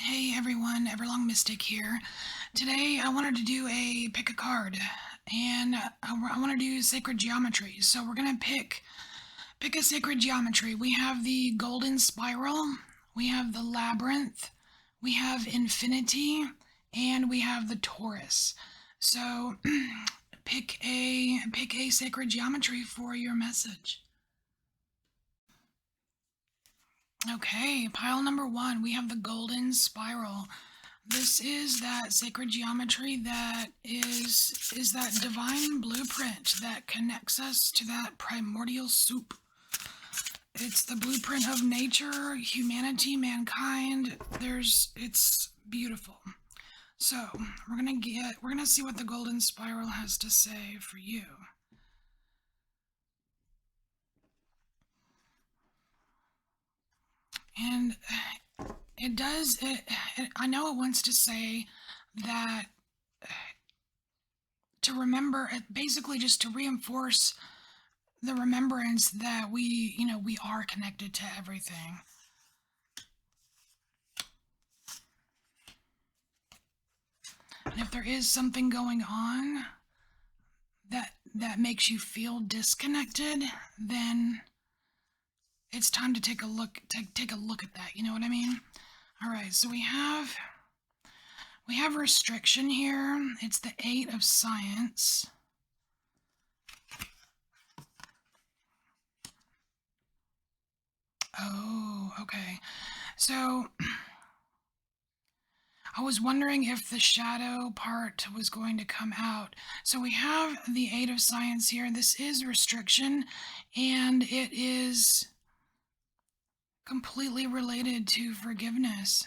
Hey everyone, Everlong Mystic here. Today I wanted to do a pick a card, and I want to do sacred geometry. So we're gonna pick a sacred geometry. We have the golden spiral, we have the labyrinth, we have infinity, and we have the torus. So pick a sacred geometry for your message. Okay, pile number one, we have the golden spiral. This is that sacred geometry that is that divine blueprint that connects us to that primordial soup. It's the blueprint of nature, humanity, mankind. It's beautiful. So we're gonna see what the golden spiral has to say for you. And I know it wants to say that to remember, basically just to reinforce the remembrance that we are connected to everything. And if there is something going on that makes you feel disconnected, then it's time to take a look at that. You know what I mean? All right, so we have restriction here. It's the 8 of Science. Oh, okay. So I was wondering if the shadow part was going to come out. So we have the 8 of Science here. This is restriction, and it is completely related to forgiveness.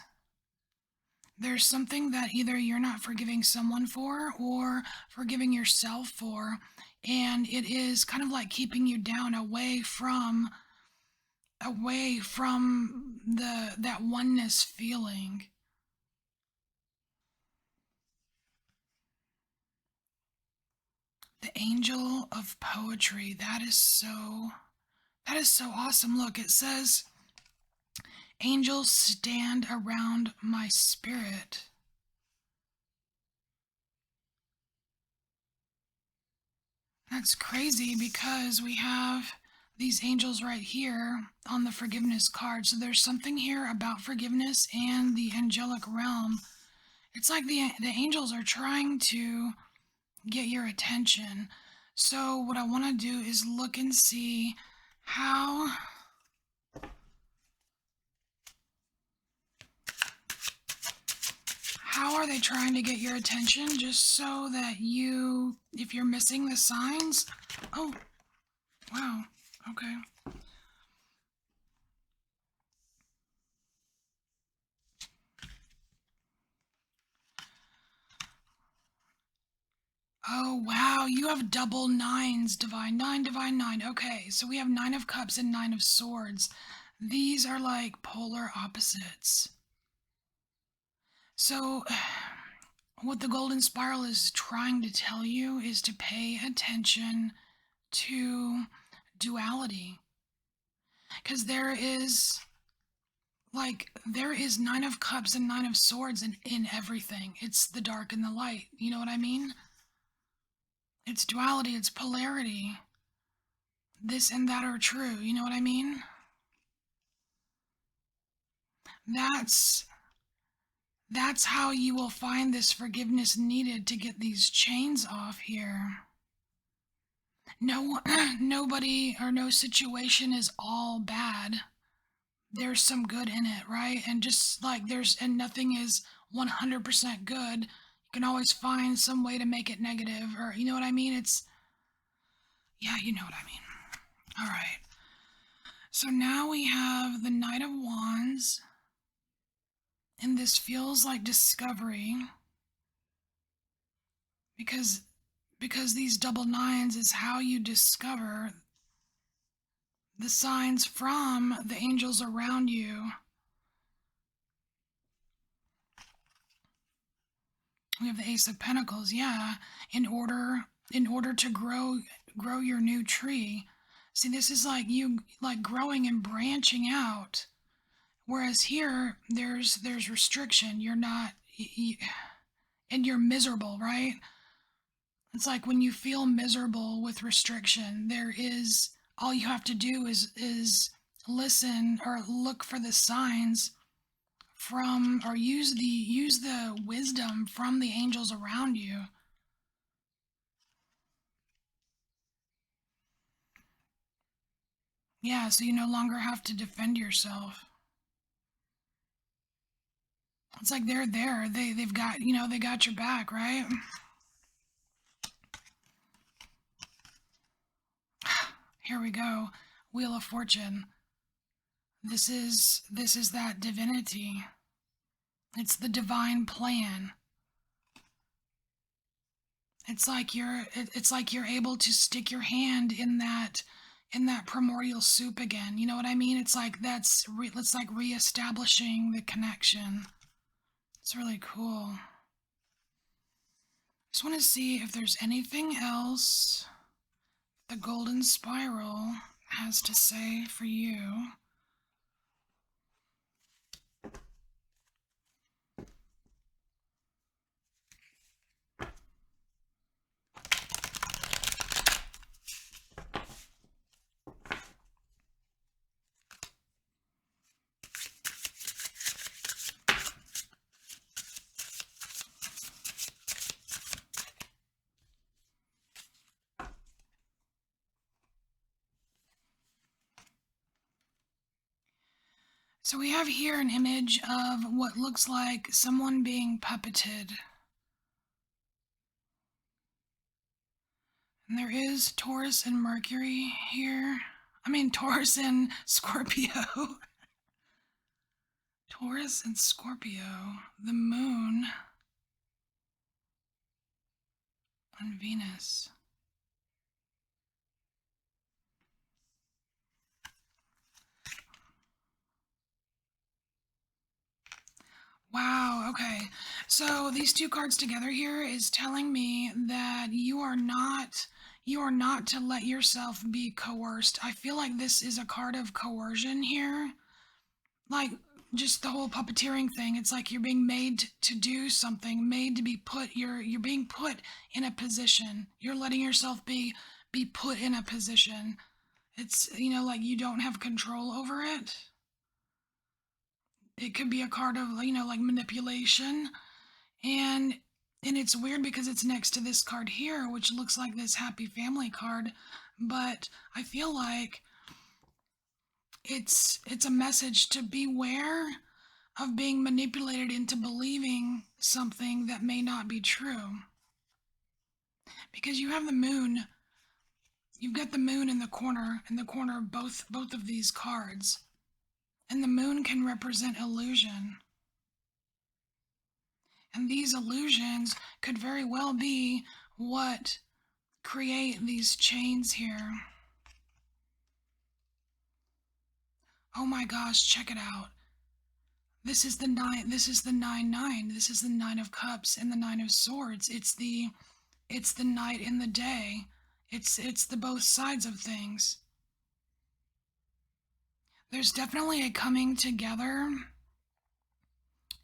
There's something that either you're not forgiving someone for or forgiving yourself for, and it is kind of like keeping you down away from that oneness feeling. The angel of poetry. That is so awesome. Look, it says, angels stand around my spirit. That's crazy because we have these angels right here on the forgiveness card. So there's something here about forgiveness and the angelic realm. It's like the angels are trying to get your attention. So what I want to do is look and see how are they trying to get your attention, just so that if you're missing the signs. Oh, wow. Okay. Oh, wow, you have double nines, divine nine, divine nine. Okay, so we have 9 of cups and 9 of swords. These are like polar opposites. So what the golden spiral is trying to tell you is to pay attention to duality. Because there is 9 of cups and 9 of swords in everything. It's the dark and the light. You know what I mean? It's duality, it's polarity. This and that are true. You know what I mean? That's how you will find this forgiveness needed to get these chains off here. No, nobody or no situation is all bad. There's some good in it, right? And just like nothing is 100% good. You can always find some way to make it negative, or you know what I mean? Yeah, you know what I mean. All right. So now we have the Knight of Wands, and this feels like discovery because these double nines is how you discover the signs from the angels around you. We have the Ace of Pentacles, yeah, in order to grow your new tree. See, this is like you growing and branching out. Whereas here, there's restriction. You're not, and you're miserable, right? It's like when you feel miserable with restriction, there is, all you have to do is listen or look for the signs from, or use the wisdom from the angels around you. Yeah, so you no longer have to defend yourself. It's like they're there. They've got, they got your back, right? Here we go. Wheel of Fortune. This is that divinity. It's the divine plan. It's like you're able to stick your hand in that primordial soup again. You know what I mean? It's like it's like reestablishing the connection. It's really cool. Just want to see if there's anything else the golden spiral has to say for you. So we have here an image of what looks like someone being puppeted. And there is Taurus and Mercury here. I mean, Taurus and Scorpio. Taurus and Scorpio. The moon and Venus. Wow, okay. So these two cards together here is telling me that you are not to let yourself be coerced. I feel like this is a card of coercion here. Like just the whole puppeteering thing. It's like you're being made to do something, made to be put, you're being put in a position. You're letting yourself be put in a position. It's, like you don't have control over it. It could be a card of, like manipulation. And it's weird because it's next to this card here, which looks like this happy family card, but I feel like it's a message to beware of being manipulated into believing something that may not be true. Because you have the moon, you've got the moon in the corner of both of these cards. And the moon can represent illusion. And these illusions could very well be what create these chains here. Oh my gosh, check it out. This is the 9, this is the 9-9. This is the 9 of cups and the 9 of swords. It's the night and the day. It's the both sides of things. There's definitely a coming together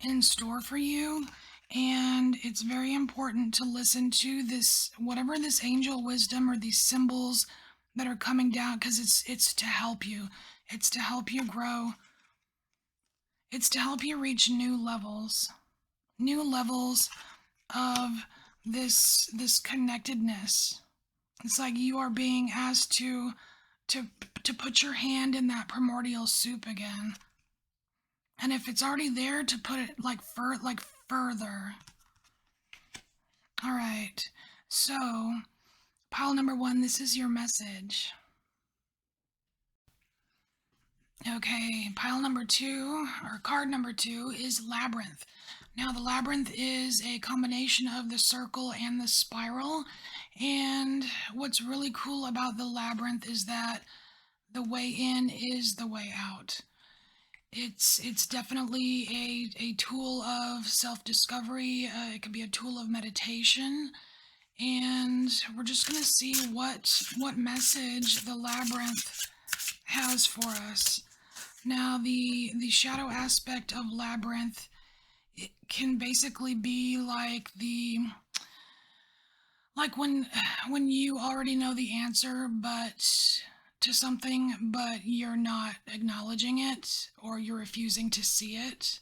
in store for you, and it's very important to listen to this, whatever this angel wisdom or these symbols that are coming down, because it's to help you. It's to help you grow. It's to help you reach new levels of this connectedness. It's like you are being asked to put your hand in that primordial soup again. And if it's already there, to put it further. All right. So, pile number 1, this is your message. Okay, pile number 2, or card number 2, is Labyrinth. Now, the Labyrinth is a combination of the circle and the spiral. And what's really cool about the Labyrinth is that the way in is the way out. It's definitely a tool of self-discovery. It could be a tool of meditation. And we're just going to see what message the Labyrinth has for us. Now, the shadow aspect of labyrinth, it can basically be like the like when you already know the answer but to something, but you're not acknowledging it or you're refusing to see it.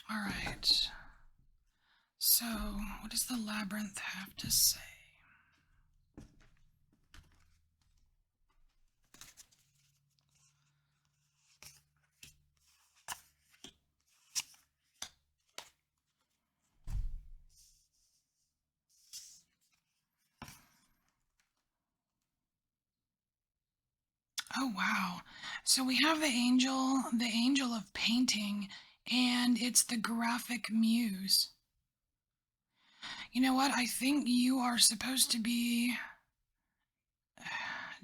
All right. So, what does the labyrinth have to say? Oh wow. So we have the angel of painting, and it's the graphic muse. You know what? I think you are supposed to be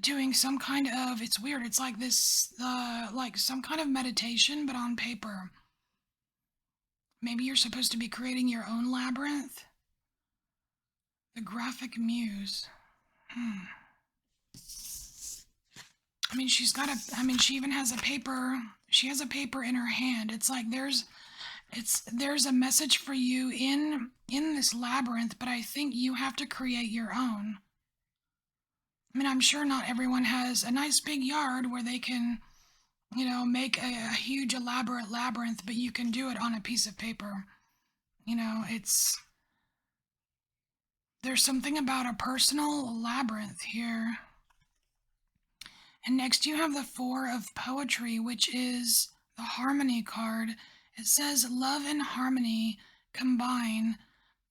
doing some kind of, it's weird. It's like this like some kind of meditation but on paper. Maybe you're supposed to be creating your own labyrinth. The graphic muse. Hmm. I mean, she even has a paper. She has a paper in her hand. It's like there's a message for you in this labyrinth, but I think you have to create your own. I mean, I'm sure not everyone has a nice big yard where they can, make a huge elaborate labyrinth, but you can do it on a piece of paper. There's something about a personal labyrinth here. And next you have the Four of Poetry, which is the Harmony card. It says, love and harmony combine,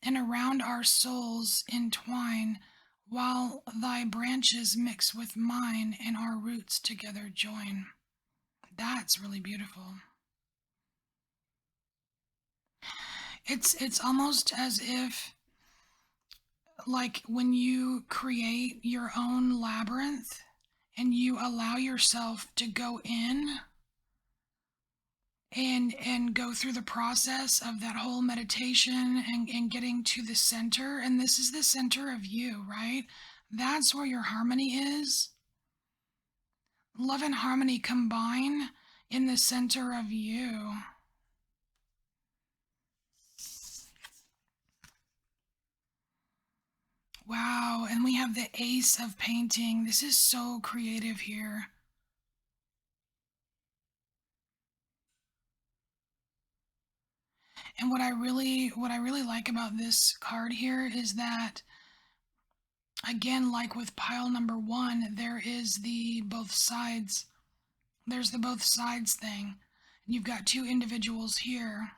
and around our souls entwine, while thy branches mix with mine, and our roots together join. That's really beautiful. It's almost as if, like, when you create your own labyrinth and you allow yourself to go in and go through the process of that whole meditation and getting to the center, and this is the center of you, right? That's where your harmony is. Love and harmony combine in the center of you. Wow, and we have the Ace of Painting. This is so creative here. And what I really like about this card here is that, again, like with pile number 1, there is the both sides. There's the both sides thing. You've got two individuals here.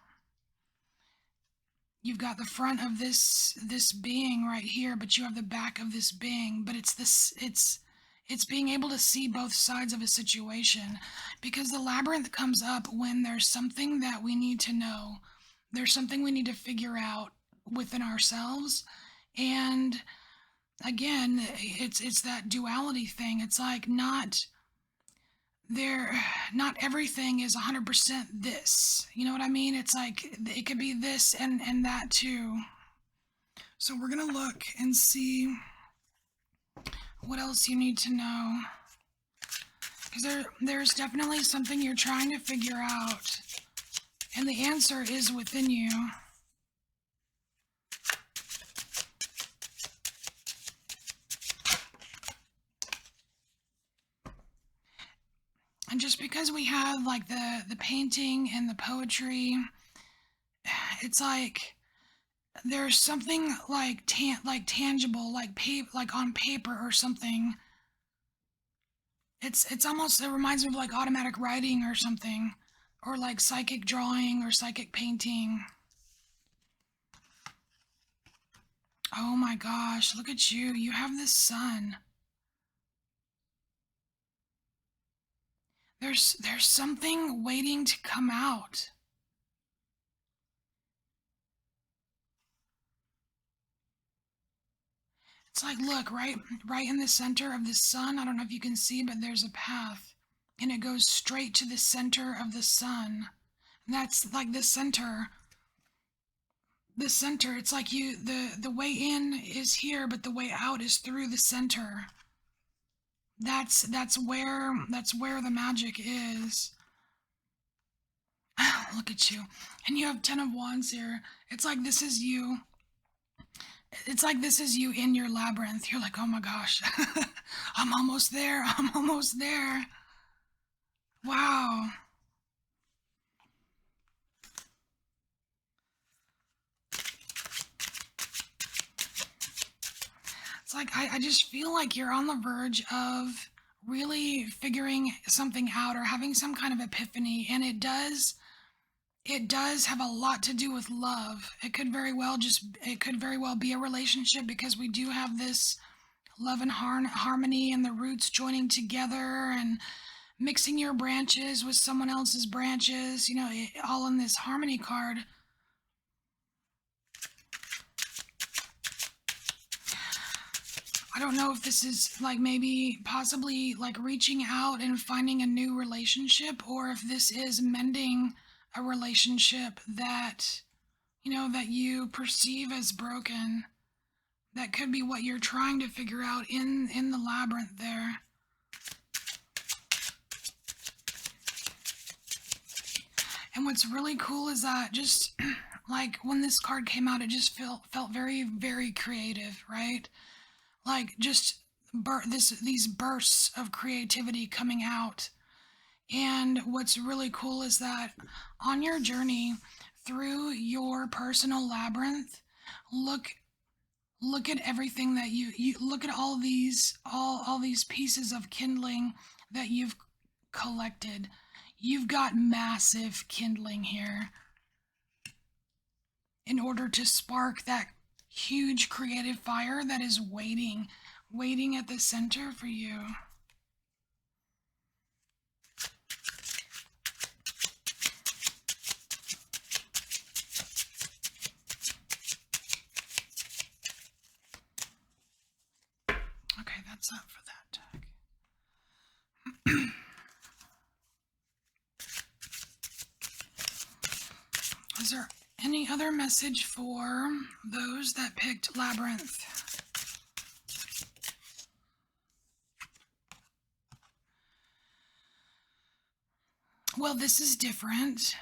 You've got the front of this being right here, but you have the back of this being. But it's being able to see both sides of a situation, because the labyrinth comes up when there's something that we need to know. There's something we need to figure out within ourselves. And again, it's that duality thing. It's like there not everything is 100% this. You know what I mean? It's like it could be this and that too. So we're going to look and see what else you need to know, because there's definitely something you're trying to figure out, and the answer is within you. And just because we have like the painting and the poetry, it's like there's something like tangible, like on paper or something. It's almost, it reminds me of like automatic writing or something, or like psychic drawing or psychic painting. Oh my gosh, look at you. You have the sun. There's something waiting to come out. It's like, look, right in the center of the sun. I don't know if you can see, but there's a path, and it goes straight to the center of the sun. And that's like the center. The center. It's like the way in is here, but the way out is through the center. That's where the magic is. Look at you. And you have 10 of wands here. It's like this is you. It's like this is you in your labyrinth. You're like, oh my gosh, I'm almost there. I'm almost there. Wow. It's like I just feel like you're on the verge of really figuring something out or having some kind of epiphany, and it does have a lot to do with love. It could very well be a relationship because we do have this love and harmony and the roots joining together and mixing your branches with someone else's branches, all in this harmony card. I don't know if this is like maybe possibly like reaching out and finding a new relationship, or if this is mending a relationship that, that you perceive as broken. That could be what you're trying to figure out in the labyrinth there. And what's really cool is that just like when this card came out, it just felt very, very creative, right? Like just these bursts of creativity coming out. And what's really cool is that on your journey through your personal labyrinth, look at everything that you look at all these pieces of kindling that you've collected. You've got massive kindling here in order to spark that huge creative fire that is waiting at the center for you. Okay, that's that for that deck. Is there any other message for those that picked Labyrinth? Well, this is different.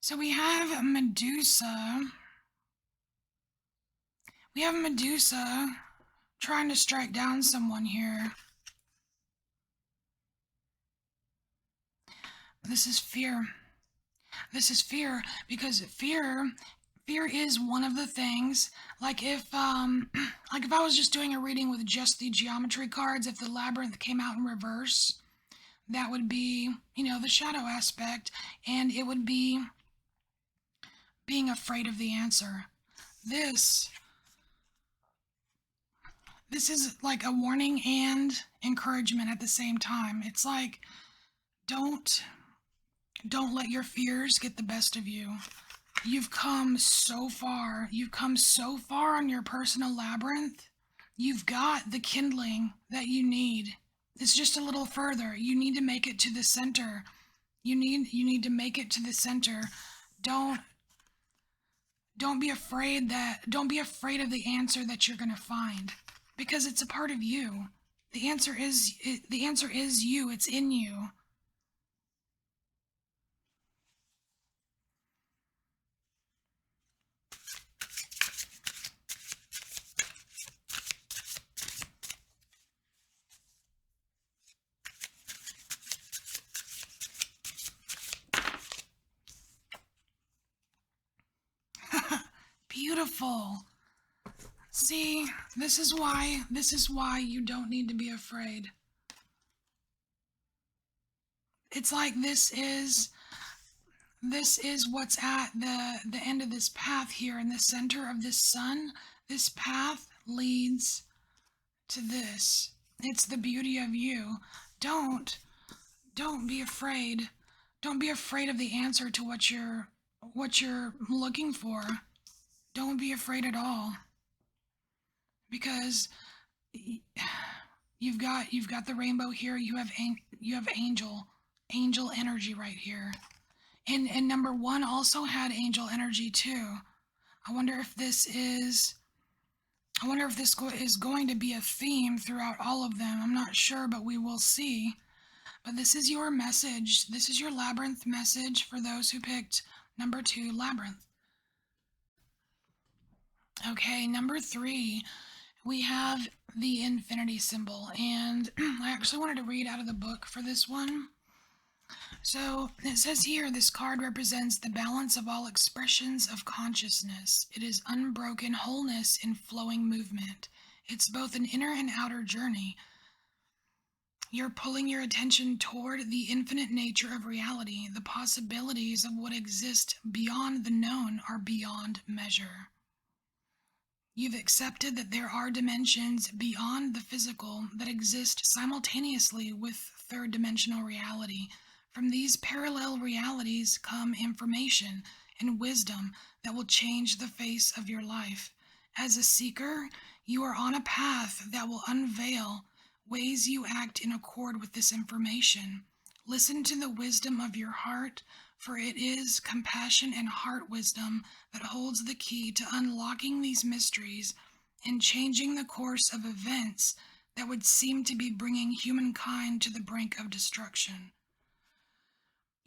So we have Medusa. We have Medusa trying to strike down someone here. This is fear. This is fear because fear is one of the things, like if I was just doing a reading with just the geometry cards, if the labyrinth came out in reverse, that would be, the shadow aspect, and it would be being afraid of the answer. This is like a warning and encouragement at the same time. It's like, don't let your fears get the best of you. You've come so far. You've come so far on your personal labyrinth. You've got the kindling that you need. It's just a little further. You need to make it to the center. You need to make it to the center. Don't be afraid of the answer that you're going to find, because it's a part of you. The answer is you. It's in you. Beautiful. See, this is why you don't need to be afraid. It's like this is what's at the end of this path here in the center of this sun. This path leads to this. It's the beauty of you. Don't be afraid. Don't be afraid of the answer to what you're looking for. Don't be afraid at all. Because you've got the rainbow here. You have angel energy right here. And number one also had angel energy too. I wonder if this is I wonder if this is going to be a theme throughout all of them. I'm not sure, but we will see. But this is your message. This is your labyrinth message for those who picked number 2, labyrinth. Okay, number 3, we have the infinity symbol. And I actually wanted to read out of the book for this one. So it says here, this card represents the balance of all expressions of consciousness. It is unbroken wholeness in flowing movement. It's both an inner and outer journey. You're pulling your attention toward the infinite nature of reality. The possibilities of what exists beyond the known are beyond measure. You've accepted that there are dimensions beyond the physical that exist simultaneously with third dimensional reality. From these parallel realities come information and wisdom that will change the face of your life. As a seeker, you are on a path that will unveil ways you act in accord with this information. Listen to the wisdom of your heart, for it is compassion and heart wisdom that holds the key to unlocking these mysteries and changing the course of events that would seem to be bringing humankind to the brink of destruction.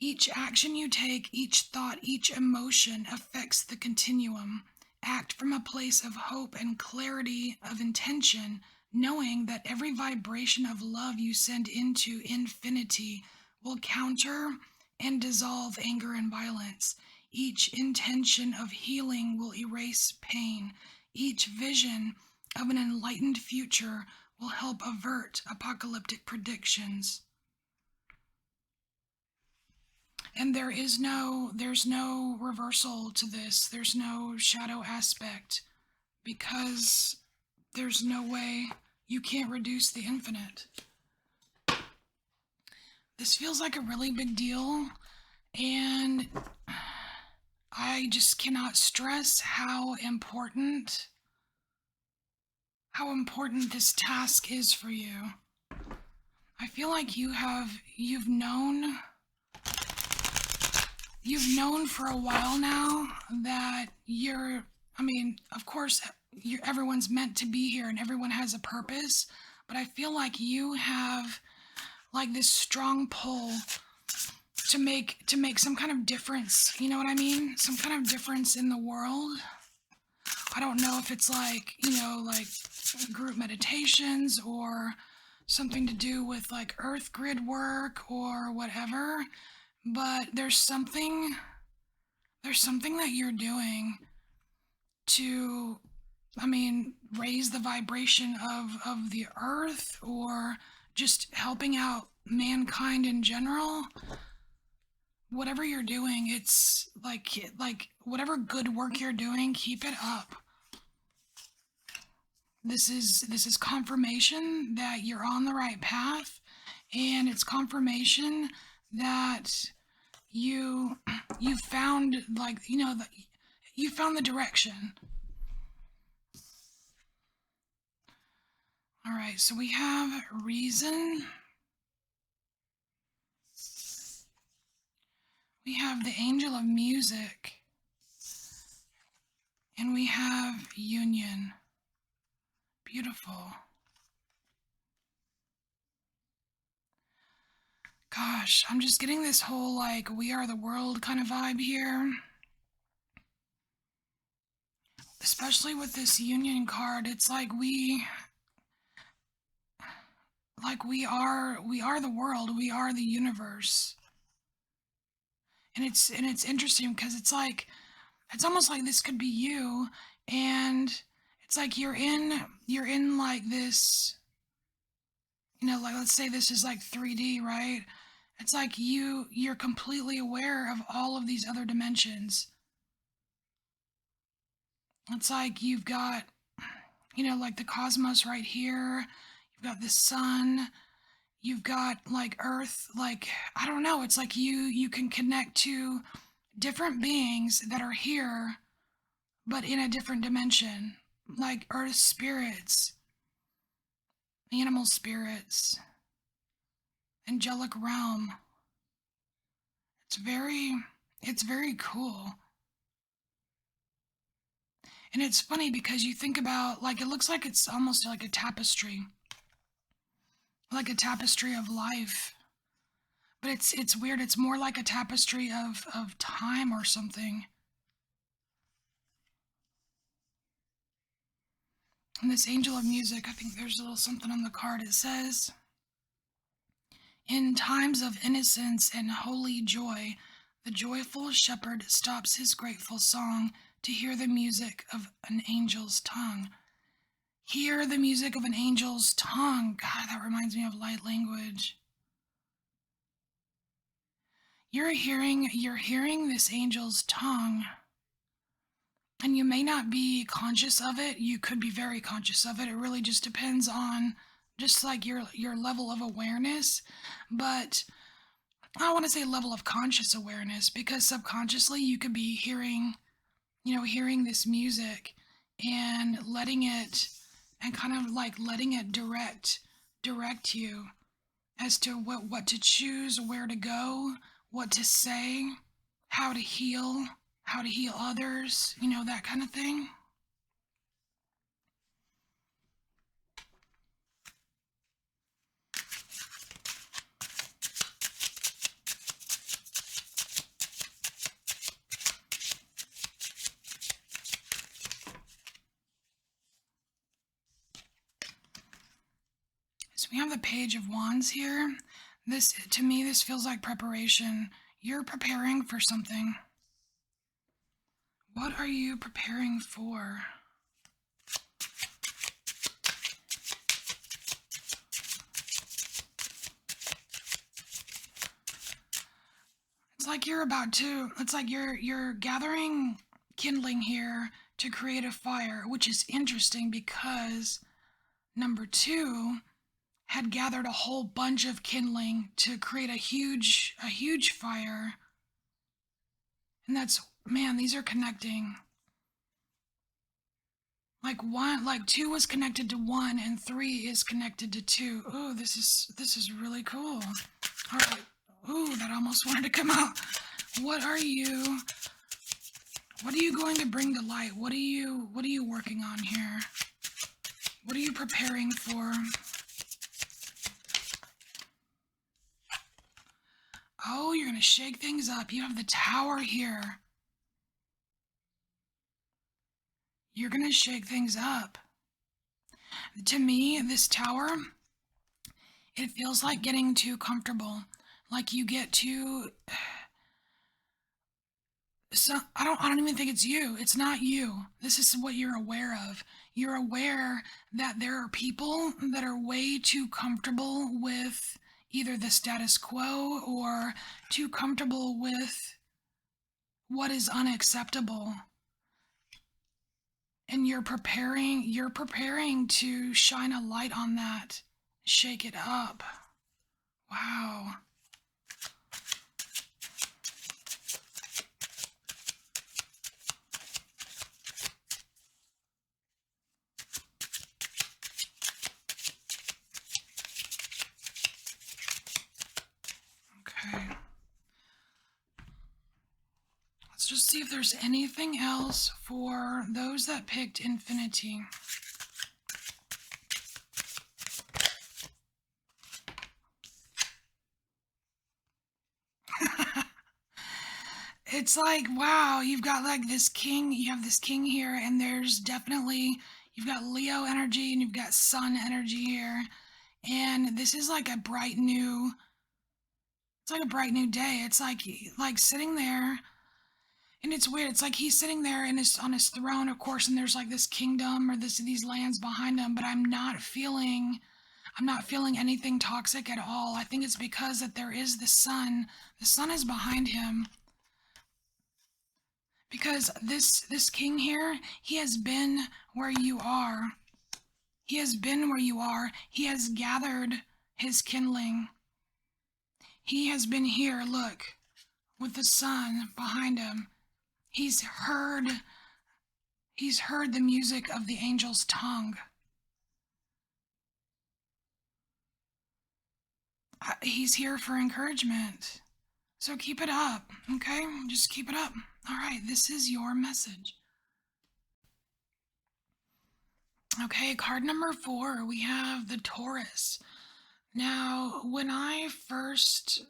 Each action you take, each thought, each emotion affects the continuum. Act from a place of hope and clarity of intention, knowing that every vibration of love you send into infinity will counter and dissolve anger and violence. Each intention of healing will erase pain. Each vision of an enlightened future will help avert apocalyptic predictions. And there's no reversal to this. There's no shadow aspect, because there's no way you can't reduce the infinite. This feels like a really big deal, and I just cannot stress how important this task is for you. I feel like you've known for a while now that of course, everyone's meant to be here and everyone has a purpose, but I feel like you have like this strong pull to make some kind of difference. You know what I mean? Some kind of difference in the world. I don't know if it's like group meditations or something to do with like earth grid work or whatever, but there's something that you're doing to raise the vibration of the earth, or just helping out mankind in general. Whatever you're doing, it's like whatever good work you're doing, keep it up. This is confirmation that you're on the right path, and it's confirmation that you found you found the direction. All right, so we have reason. We have the angel of music. And we have union. Beautiful. Gosh, I'm just getting this whole like we are the world kind of vibe here. Especially with this union card, it's like we are the world, we are the universe. And it's interesting because it's almost like this could be you, and it's like you're in like this, like let's say this is like 3D, right? It's like you're completely aware of all of these other dimensions. It's like you've got, like the cosmos right here. You've got the sun. You've got like Earth. Like, I don't know. It's like you can connect to different beings that are here, but in a different dimension. Like Earth spirits, animal spirits, angelic realm. It's very cool. And it's funny because you think about, like, it looks like it's almost like a tapestry of life. But it's weird. It's more like a tapestry of time or something. And this angel of music, I think there's a little something on the card. It says, in times of innocence and holy joy, the joyful shepherd stops his grateful song to hear the music of an angel's tongue. Hear the music of an angel's tongue. God, that reminds me of light language. You're hearing this angel's tongue, and you may not be conscious of it. You could be very conscious of it. It really just depends on just like your level of awareness. But I don't want to say level of conscious awareness, because subconsciously you could be hearing this music and letting it, and kind of like letting it direct you as to what to choose, where to go, what to say, how to heal, others, that kind of thing. So we have the Page of Wands here. This, to me, this feels like preparation. You're preparing for something. What are you preparing for? It's like you're gathering kindling here to create a fire, which is interesting because number 2 had gathered a whole bunch of kindling to create a huge fire. And that's, man, these are connecting. Like 2 was connected to 1 and 3 is connected to 2. Oh, this is really cool. All right. Ooh, that almost wanted to come out. What are you going to bring to light? What are you working on here? What are you preparing for? Oh, you're going to shake things up. You have the Tower here. You're going to shake things up. To me, this Tower, it feels like getting too comfortable. Like you get too... So I don't even think it's you. It's not you. This is what you're aware of. You're aware that there are people that are way too comfortable with either the status quo or too comfortable with what is unacceptable. And you're preparing to shine a light on that. Shake it up. Wow. Okay. Let's just see if there's anything else for those that picked Infinity. It's like, wow, you've got like this king, you have this king here, and there's definitely, you've got Leo energy and you've got sun energy here. And this is like a bright new, it's like a bright new day. It's like sitting there, and it's weird. It's like he's sitting there and on his throne, of course, and there's like this kingdom or these lands behind him, but I'm not feeling anything toxic at all. I think it's because that there is the sun. The sun is behind him. Because this king here, he has been where you are. He has been where you are. He has gathered his kindling. He has been here, look, with the sun behind him. He's heard the music of the angel's tongue. He's here for encouragement. So keep it up, okay? Just keep it up. All right, this is your message. Okay, card number 4, we have the Taurus. Now, when I first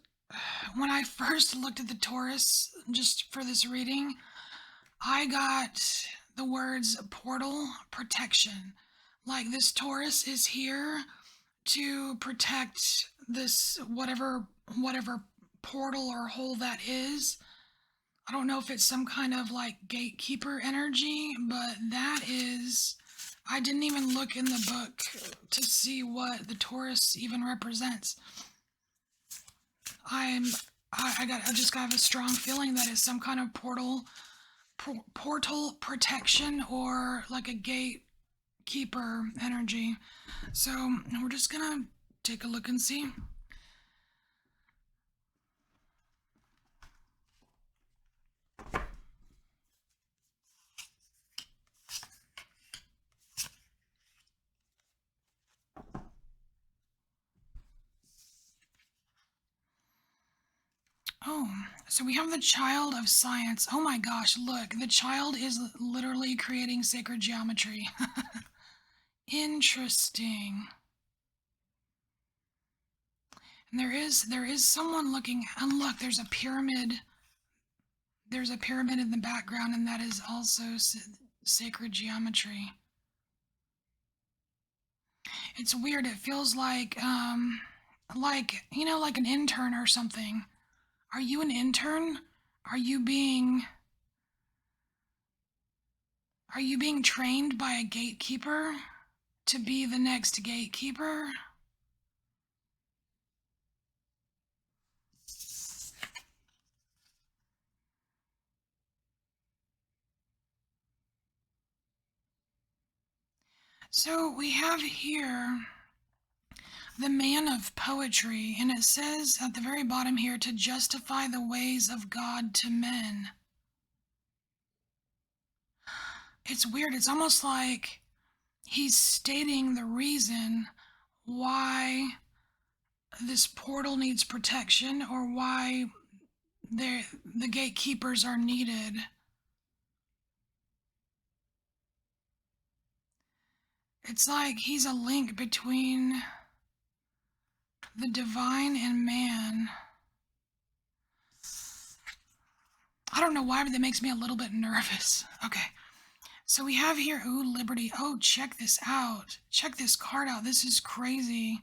looked at the Taurus just for this reading, I got the words portal protection. Like this Taurus is here to protect this whatever portal or hole that is. I don't know if it's some kind of like gatekeeper energy, but that is. I didn't even look in the book to see what the Taurus even represents. I just got a strong feeling that it's some kind of portal protection or like a gatekeeper energy. So we're just gonna take a look and see. Oh, so we have the child of science. Oh my gosh, look, the child is literally creating sacred geometry. Interesting. And there is someone looking, and look, there's a pyramid. There's a pyramid in the background, and that is also sacred geometry. It's weird. It feels like like an intern or something. Are you an intern? Are you being trained by a gatekeeper to be the next gatekeeper? So we have here the man of poetry, and it says at the very bottom here to justify the ways of God to men. It's weird. It's almost like he's stating the reason why this portal needs protection or why the gatekeepers are needed. It's like he's a link between the divine and man. I don't know why, but that makes me a little bit nervous. Okay. So we have here, ooh, Liberty. Oh, check this out. Check this card out. This is crazy.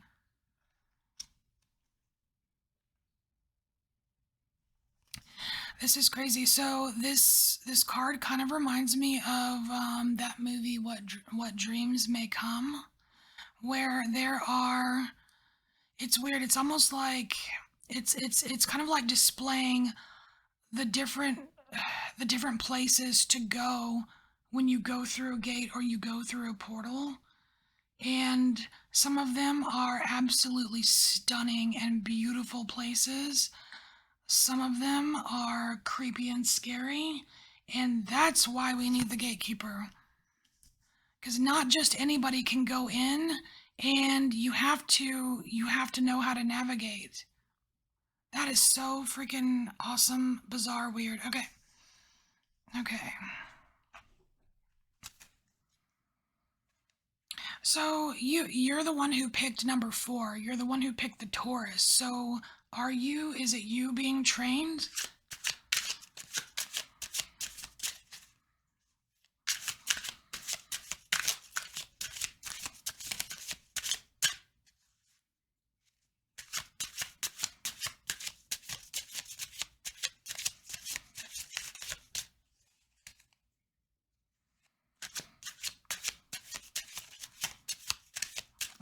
This is crazy. So this card kind of reminds me of that movie, What Dreams May Come, where there are. It's weird. It's almost like it's kind of like displaying the different places to go when you go through a gate or you go through a portal. And some of them are absolutely stunning and beautiful places. Some of them are creepy and scary, and that's why we need the gatekeeper. Because not just anybody can go in, and you have to know how to navigate. That is so freaking awesome, bizarre, weird. Okay. Okay. So you're the one who picked number 4. You're the one who picked the Taurus. So is it you being trained?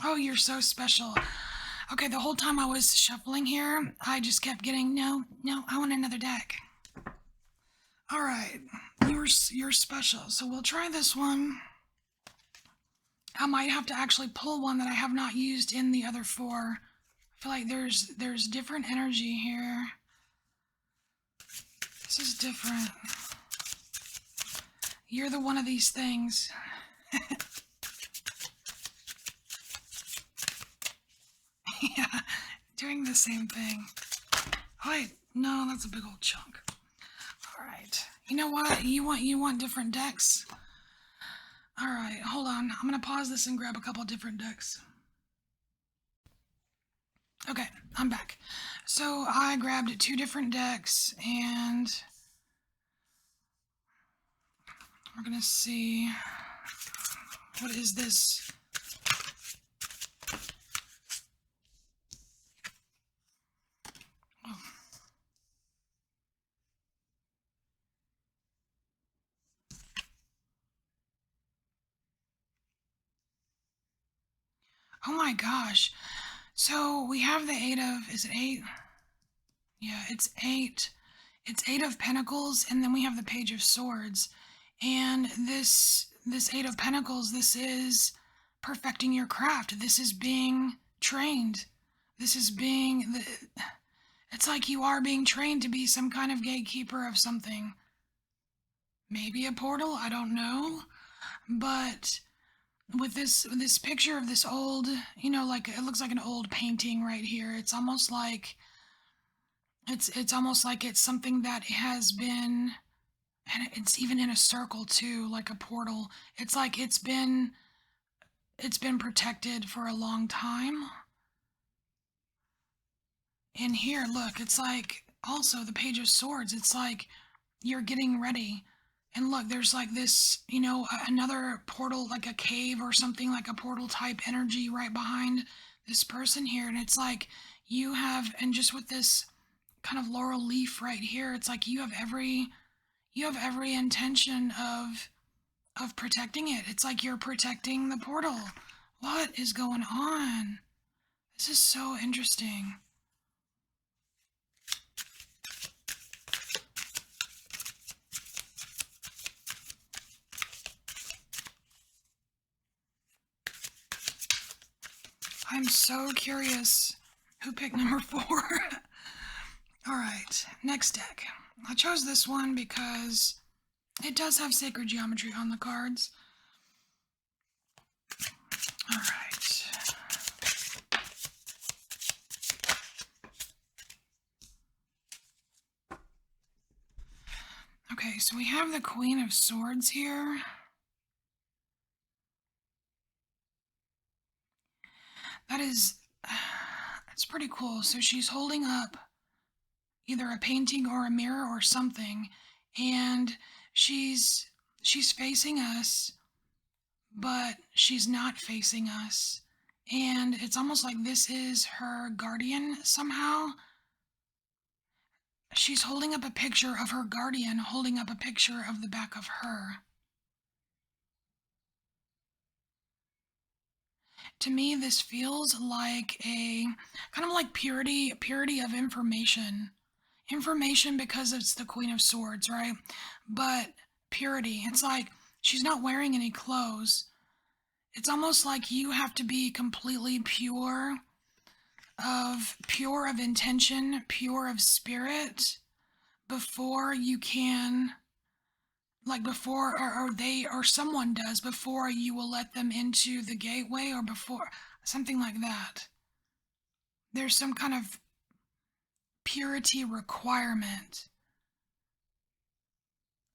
Oh, you're so special. Okay, the whole time I was shuffling here, I just kept getting, no, I want another deck. All right, you're special. So we'll try this one. I might have to actually pull one that I have not used in the other 4. I feel like there's different energy here. This is different. You're the one of these things. Yeah, doing the same thing. Oh, wait, no, that's a big old chunk. All right. You know what? You want different decks? All right, hold on. I'm going to pause this and grab a couple different decks. Okay, I'm back. So I grabbed two different decks and we're going to see, what is this? Oh. Oh my gosh. So we have the eight of, is it eight? Yeah, it's eight. It's eight of pentacles, and then we have the page of swords. And this eight of pentacles, this is perfecting your craft. This is being trained. This is being it's like you are being trained to be some kind of gatekeeper of something. Maybe a portal, I don't know. But with this picture of this old, like it looks like an old painting right here. It's almost like it's almost like it's something that has been, and it's even in a circle too, like a portal. It's like it's been protected for a long time. And here, look, it's like also the page of swords. It's like you're getting ready. And look, there's like this, another portal, like a cave or something, like a portal type energy right behind this person here. And it's like you have, and just with this kind of laurel leaf right here, it's like you have every intention of protecting it. It's like you're protecting the portal. What is going on? This is so interesting. I'm so curious who picked number 4. All right, next deck. I chose this one because it does have sacred geometry on the cards. All right. Okay, so we have the Queen of Swords here. That's pretty cool. So she's holding up either a painting or a mirror or something, and she's facing us, but she's not facing us. And it's almost like this is her guardian somehow. She's holding up a picture of her guardian, holding up a picture of the back of her. To me, this feels like a kind of like purity of information. Information because it's the Queen of Swords, right? But purity. It's like she's not wearing any clothes. It's almost like you have to be completely pure of intention, pure of spirit before you can, like before, or they, or someone does, before you will let them into the gateway, or before something like that. There's some kind of purity requirement.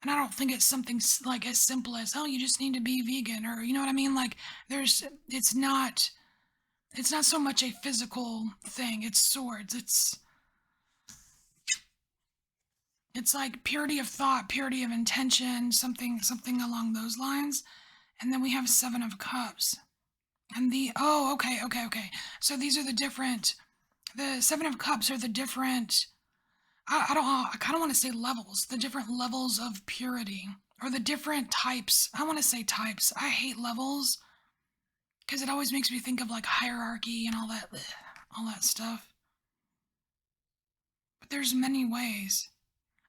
And I don't think it's something like as simple as, oh, you just need to be vegan, or you know what I mean? Like it's not so much a physical thing. It's swords. It's like purity of thought, purity of intention, something along those lines. And then we have 7 of Cups. And okay. So these are the 7 of Cups are the different, I kind of want to say levels, the different levels of purity, or the different types. I want to say types. I hate levels because it always makes me think of like hierarchy and all that stuff. But there's many ways.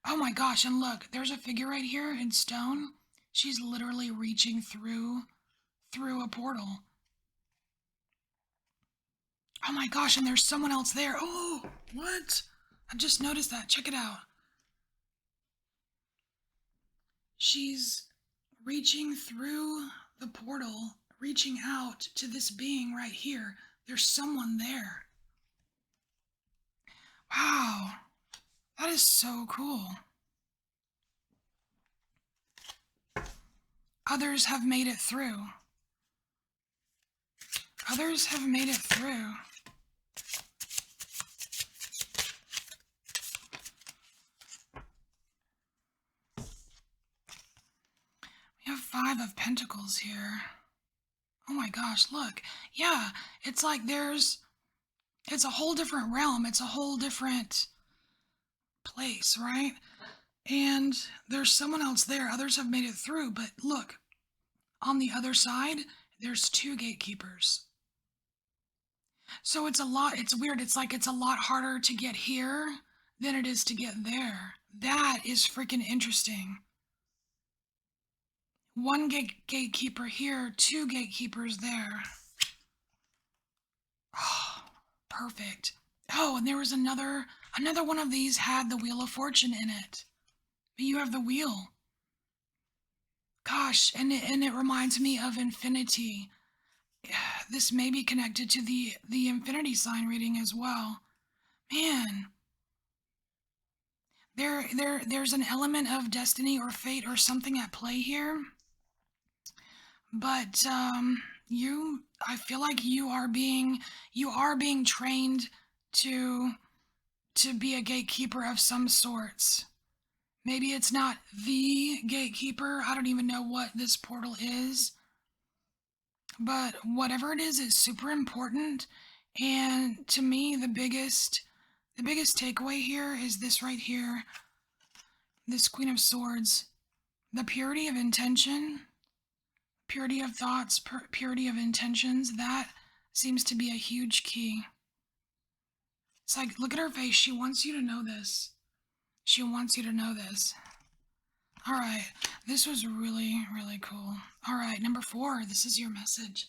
Oh my gosh, and look, there's a figure right here in stone. She's literally reaching through a portal. Oh my gosh, and there's someone else there. Oh, what? I just noticed that. Check it out. She's reaching through the portal, reaching out to this being right here. There's someone there. Wow, that is so cool. Others have made it through. Others have made it through. We have 5 of Pentacles here. Oh my gosh, look. Yeah, it's like it's a whole different realm. It's a whole different place, right? And there's someone else there. Others have made it through, but look, on the other side, there's 2 gatekeepers. So it's weird. It's like it's a lot harder to get here than it is to get there. That is freaking interesting. 1 gatekeeper here, 2 gatekeepers there. Oh, perfect. Oh, and there was another one of these had the Wheel of Fortune in it. But you have the wheel. Gosh, and it reminds me of infinity. This may be connected to the infinity sign reading as well. Man, there's an element of destiny or fate or something at play here. But I feel like you are being trained to be a gatekeeper of some sorts. Maybe it's not the gatekeeper. I don't even know what this portal is. But whatever it is, it's super important. And to me, the biggest takeaway here is this right here. This Queen of Swords. The purity of intention, purity of thoughts, purity of intentions, that seems to be a huge key. It's like, look at her face. She wants you to know this. She wants you to know this. All right. This was really, really cool. All right. Number 4. This is your message.